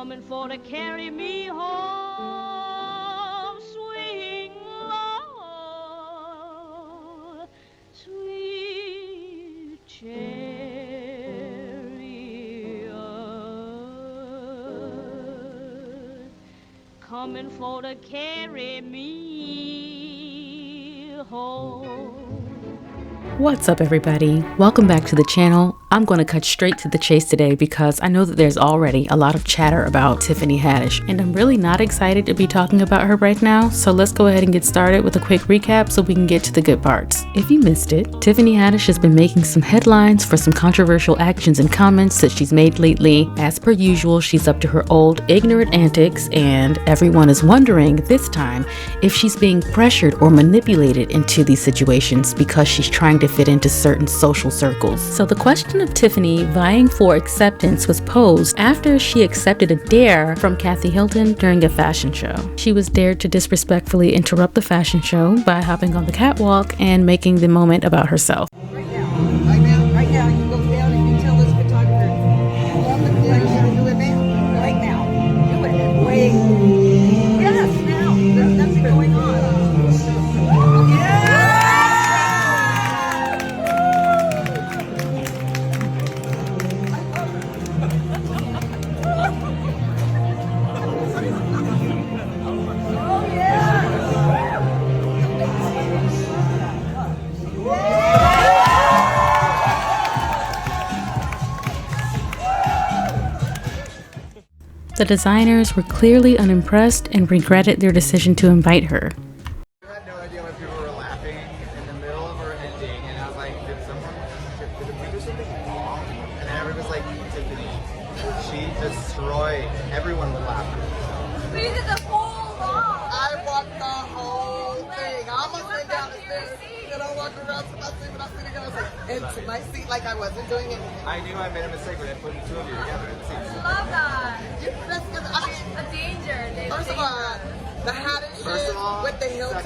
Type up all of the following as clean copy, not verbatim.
coming for to carry me home, sweet Lord, sweet chariot, coming for to carry me home. What's up, everybody? Welcome back to the channel. I'm going to cut straight to the chase today because I know that there's already a lot of chatter about Tiffany Haddish, and I'm really not excited to be talking about her right now, so let's go ahead and get started with a quick recap so we can get to the good parts. If you missed it, Tiffany Haddish has been making some headlines for some controversial actions and comments that she's made lately. As per usual, she's up to her old ignorant antics, and everyone is wondering this time if she's being pressured or manipulated into these situations because she's trying to fit into certain social circles. So the question of Tiffany vying for acceptance was posed after she accepted a dare from Kathy Hilton during a fashion show. She was dared to disrespectfully interrupt the fashion show by hopping on the catwalk and making the moment about herself. Right now, you go down and you tell this photographer, I love the place, do it now, right now, do it, wait, yes, now, there's nothing going on. The designers were clearly unimpressed and regretted their decision to invite her. I had no idea when people were laughing in the middle of her ending, and I was like, did we do something wrong? And then everyone was like, Tiffany, she destroyed everyone with laughter. We did the whole vlog. I walked the whole thing, I almost went down the stairs, and I walked around to my seat, and I was sitting there, I was like, into my seat like I wasn't doing anything. I knew I made a mistake when I put the two of you together in the seats. Love that. That's good. I mean, A danger. first of all, the Haddish shit with the Hilton,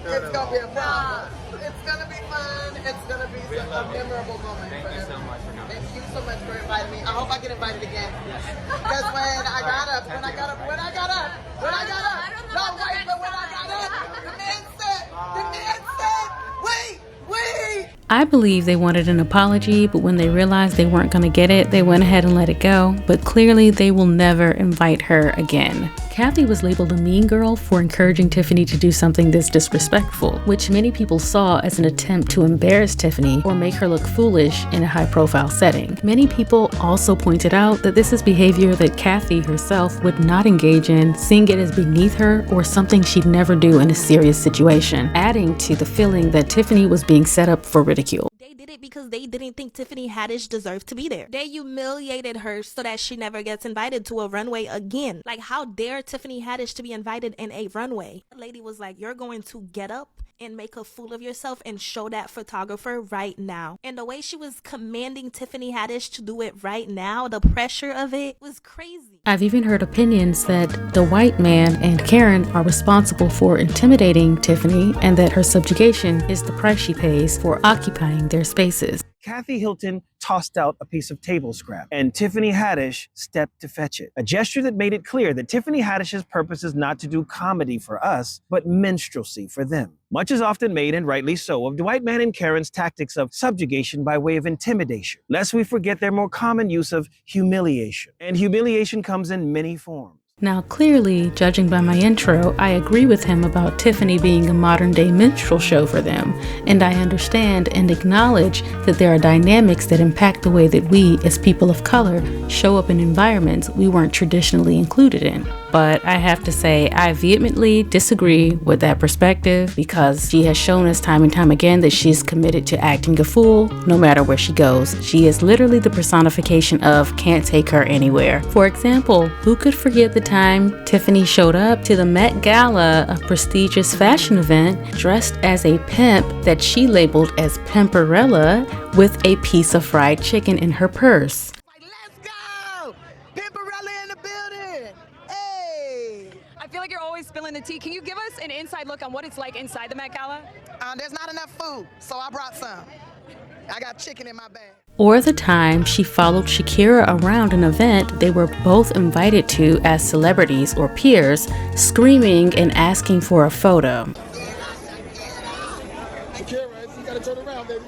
it's gonna be a problem. It's gonna be fun. It's gonna be a memorable moment. Thank you so much for coming. Thank you so much for inviting me. I hope I get invited again. Because when I got up, no, wait, but when I got up, the man said, wait. I believe they wanted an apology, but when they realized they weren't going to get it, they went ahead and let it go. But clearly, they will never invite her again. Kathy was labeled a mean girl for encouraging Tiffany to do something this disrespectful, which many people saw as an attempt to embarrass Tiffany or make her look foolish in a high-profile setting. Many people also pointed out that this is behavior that Kathy herself would not engage in, seeing it as beneath her or something she'd never do in a serious situation, adding to the feeling that Tiffany was being set up for ridicule. They did it because they didn't think Tiffany Haddish deserved to be there. They humiliated her so that she never gets invited to a runway again. Like, how dare Tiffany Haddish to be invited in a runway? The lady was like, you're going to get up and make a fool of yourself and show that photographer right now. And the way she was commanding Tiffany Haddish to do it right now, the pressure of it was crazy. I've even heard opinions that the white man and Karen are responsible for intimidating Tiffany and that her subjugation is the price she pays for occupying their spaces. Kathy Hilton tossed out a piece of table scrap, and Tiffany Haddish stepped to fetch it. A gesture that made it clear that Tiffany Haddish's purpose is not to do comedy for us, but minstrelsy for them. Much is often made, and rightly so, of the white man and Karen's tactics of subjugation by way of intimidation, lest we forget their more common use of humiliation. And humiliation comes in many forms. Now, clearly, judging by my intro, I agree with him about Tiffany being a modern-day minstrel show for them, and I understand and acknowledge that there are dynamics that impact the way that we, as people of color, show up in environments we weren't traditionally included in. But I have to say, I vehemently disagree with that perspective because she has shown us time and time again that she's committed to acting a fool no matter where she goes. She is literally the personification of can't take her anywhere. For example, who could forget the time Tiffany showed up to the Met Gala, a prestigious fashion event, dressed as a pimp that she labeled as Pimperella with a piece of fried chicken in her purse. Let's go! Pimperella in the building! Hey! I feel like you're always spilling the tea. Can you give us an inside look on what it's like inside the Met Gala? There's not enough food, so I brought some. I got chicken in my bag. Or the time she followed Shakira around an event they were both invited to as celebrities or peers, screaming and asking for a photo. Shakira, you gotta turn around, baby.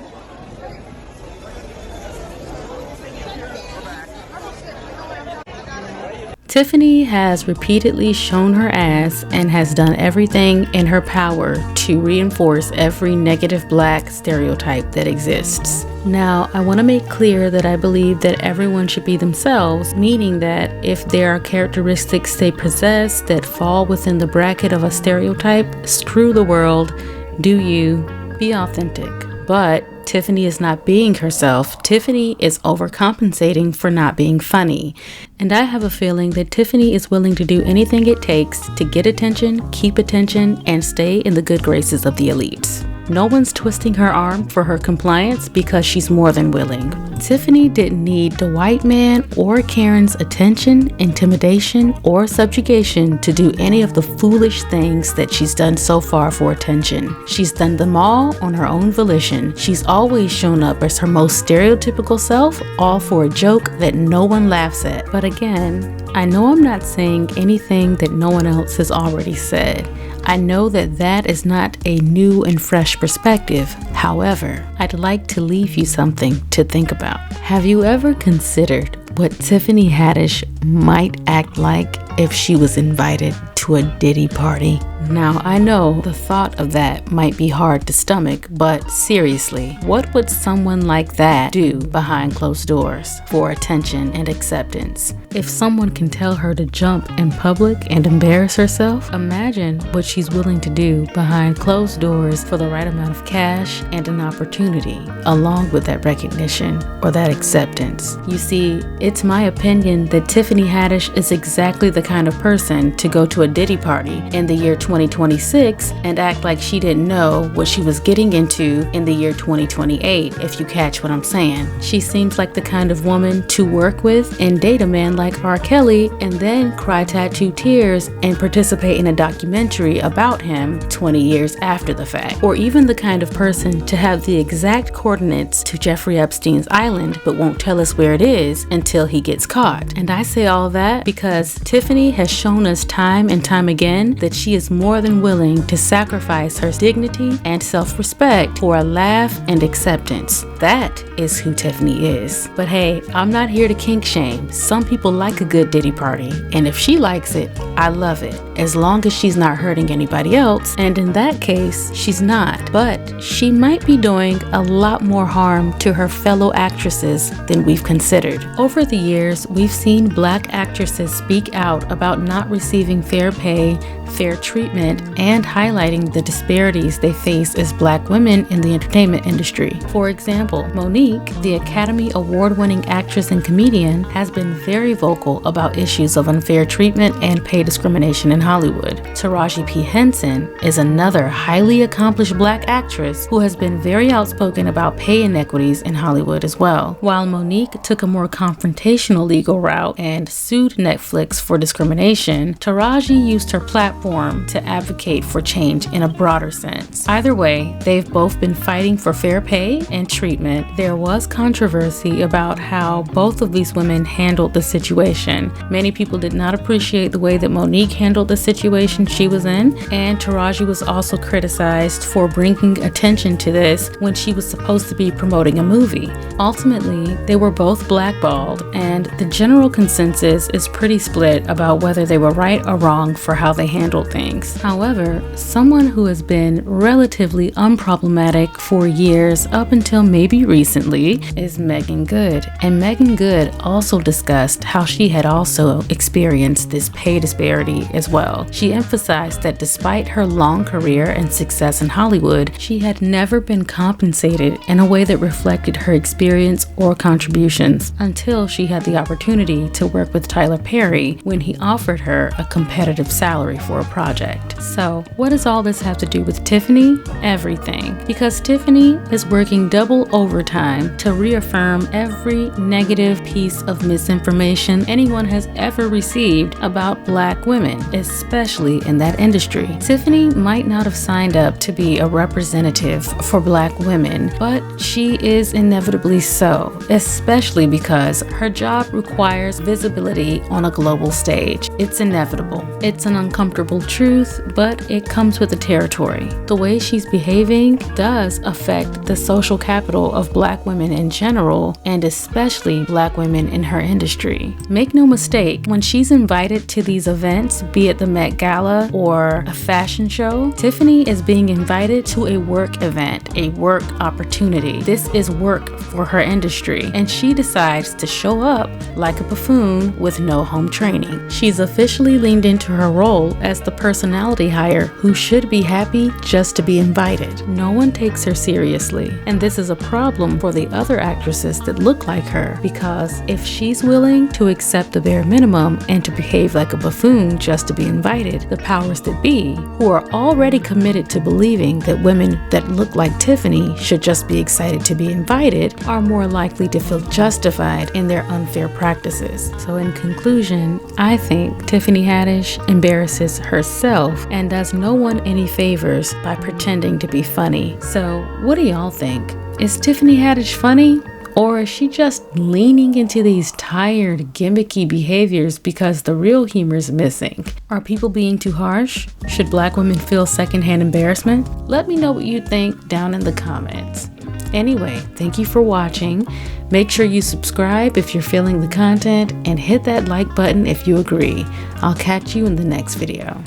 Tiffany has repeatedly shown her ass and has done everything in her power to reinforce every negative black stereotype that exists. Now, I want to make clear that I believe that everyone should be themselves, meaning that if there are characteristics they possess that fall within the bracket of a stereotype, screw the world, do you, be authentic. But Tiffany is not being herself. Tiffany is overcompensating for not being funny. And I have a feeling that Tiffany is willing to do anything it takes to get attention, keep attention, and stay in the good graces of the elites. No one's twisting her arm for her compliance because she's more than willing. Tiffany didn't need the white man or Karen's attention, intimidation, or subjugation to do any of the foolish things that she's done so far for attention. She's done them all on her own volition. She's always shown up as her most stereotypical self, all for a joke that no one laughs at. But again, I know I'm not saying anything that no one else has already said. I know that that is not a new and fresh perspective. However, I'd like to leave you something to think about. Have you ever considered what Tiffany Haddish might act like if she was invited to a Diddy party? Now, I know the thought of that might be hard to stomach, but seriously, what would someone like that do behind closed doors for attention and acceptance? If someone can tell her to jump in public and embarrass herself, imagine what she's willing to do behind closed doors for the right amount of cash and an opportunity, along with that recognition or that acceptance. You see, it's my opinion that Tiffany Haddish is exactly the kind of person to go to a Diddy party in the year 2026 and act like she didn't know what she was getting into in the year 2028, if you catch what I'm saying. She seems like the kind of woman to work with and date a man like R. Kelly and then cry tattooed tears and participate in a documentary about him 20 years after the fact. Or even the kind of person to have the exact coordinates to Jeffrey Epstein's island but won't tell us where it is until he gets caught. And I say all that because Tiffany has shown us time and time again that she is more than willing to sacrifice her dignity and self-respect for a laugh and acceptance. That is who Tiffany is. But hey, I'm not here to kink shame. Some people like a good Diddy party, and if she likes it, I love it, as long as she's not hurting anybody else, and in that case, she's not. But she might be doing a lot more harm to her fellow actresses than we've considered. Over the years, we've seen black actresses speak out about not receiving fair pay, fair treatment, and highlighting the disparities they face as black women in the entertainment industry. For example, Monique, the Academy Award-winning actress and comedian, has been very vocal about issues of unfair treatment and pay discrimination in Hollywood. Taraji P. Henson is another highly accomplished black actress who has been very outspoken about pay inequities in Hollywood as well. While Monique took a more confrontational legal route and sued Netflix for discrimination, Taraji used her platform to advocate for change in a broader sense. Either way, they've both been fighting for fair pay and treatment. There was controversy about how both of these women handled the situation. Many people did not appreciate the way that Monique handled the situation she was in, and Taraji was also criticized for bringing attention to this when she was supposed to be promoting a movie. Ultimately, they were both blackballed, and the general consensus is pretty split about whether they were right or wrong for how they handled things. However, someone who has been relatively unproblematic for years up until maybe recently is Megan Good. And Megan Good also discussed how she had also experienced this pay disparity as well. She emphasized that despite her long career and success in Hollywood, she had never been compensated in a way that reflected her experience or contributions until she had the opportunity to work with Tyler Perry when he offered her a competitive salary for for a project. So what does all this have to do with Tiffany? Everything. Because Tiffany is working double overtime to reaffirm every negative piece of misinformation anyone has ever received about Black women, especially in that industry. Tiffany might not have signed up to be a representative for Black women, but she is inevitably so, especially because her job requires visibility on a global stage. It's inevitable. It's an uncomfortable truth, but it comes with the territory. The way she's behaving does affect the social capital of Black women in general, and especially Black women in her industry. Make no mistake, when she's invited to these events, be it the Met Gala or a fashion show, Tiffany is being invited to a work event, a work opportunity. This is work for her industry, and she decides to show up like a buffoon with no home training. She's officially leaned into her role as the personality hire who should be happy just to be invited. No one takes her seriously, and this is a problem for the other actresses that look like her, because if she's willing to accept the bare minimum and to behave like a buffoon just to be invited, the powers that be, who are already committed to believing that women that look like Tiffany should just be excited to be invited, are more likely to feel justified in their unfair practices. So in conclusion, I think Tiffany Haddish embarrasses herself and does no one any favors by pretending to be funny. So what do y'all think? Is Tiffany Haddish funny? Or is she just leaning into these tired, gimmicky behaviors because the real humor is missing? Are people being too harsh? Should Black women feel secondhand embarrassment? Let me know what you think down in the comments. Anyway, thank you for watching. Make sure you subscribe if you're feeling the content, and hit that like button if you agree. I'll catch you in the next video.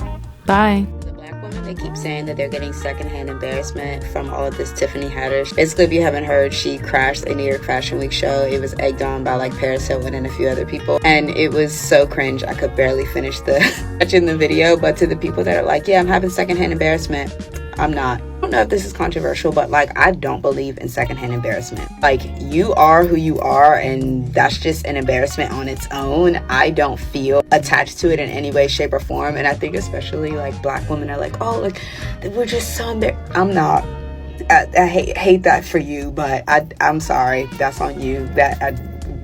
Bye. They keep saying that they're getting secondhand embarrassment from all of this Tiffany Haddish. Basically, if you haven't heard, she crashed a New York Fashion Week show. It was egged on by like Paris Hilton and a few other people, and it was so cringe. I could barely finish watching the video. But to the people that are like, yeah, I'm having secondhand embarrassment, I'm not. I don't know if this is controversial, but like, I don't believe in secondhand embarrassment. Like, you are who you are, and that's just an embarrassment on its own. I don't feel attached to it in any way, shape, or form. And I think especially like Black women are like, oh, like we're just so embarrassed. I'm not. I hate that for you, but I'm sorry. That's on you.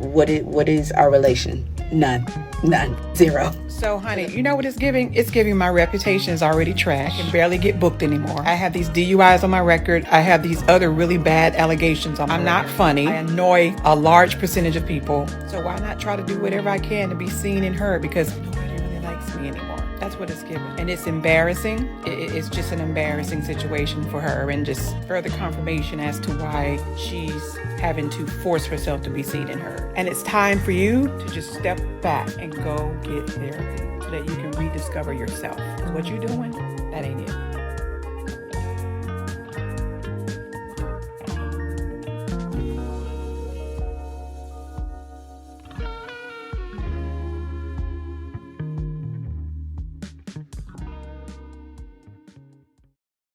What is our relation? None. Zero. So, honey, you know what it's giving? It's giving my reputation is already trash. I can barely get booked anymore. I have these DUIs on my record. I have these other really bad allegations on my record. I'm not funny. I annoy a large percentage of people. So why not try to do whatever I can to be seen and heard? Because nobody really likes me anymore. That's what it's giving. And it's embarrassing. It's just an embarrassing situation for her, and just further confirmation as to why she's having to force herself to be seen and heard. And it's time for you to just step back and go get therapy so that you can rediscover yourself. Because what you're doing, that ain't it.